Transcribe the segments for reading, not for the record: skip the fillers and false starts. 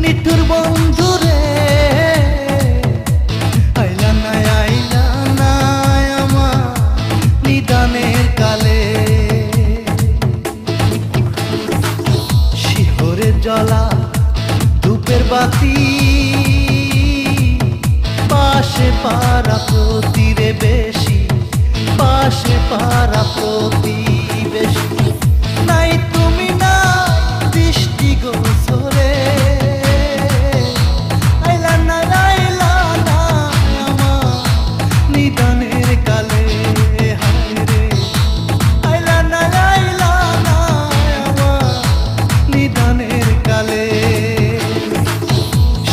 নিঠুর বন্ধু রে আইলা না আমার নিদানের কালে শিহরের জ্বলা ধূপের বাতি পাশে পারা প্রতিরে বেশি পাশে পারা প্রতিবেশী নাই তুমি না দৃষ্টি গোছরে আইলা না আমার নিদানের কালে হায় রে আইলা না আমার নিদানের কালে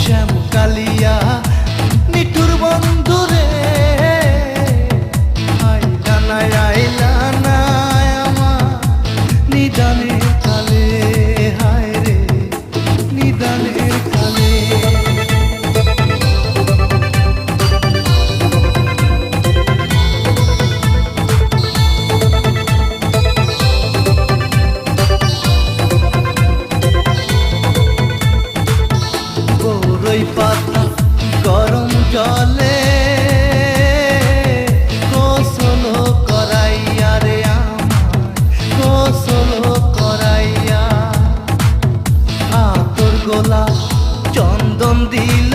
শ্যামকালিয়া নিঠুর বন্ধু রে আইলা না আমার নিদানের কালে হায় রে নিদানের কালে বড়ই পাতা গরম জলে গোসল করাইয়া রে আমার গোসল করাইয়া আতর গোলা চন্দন দিল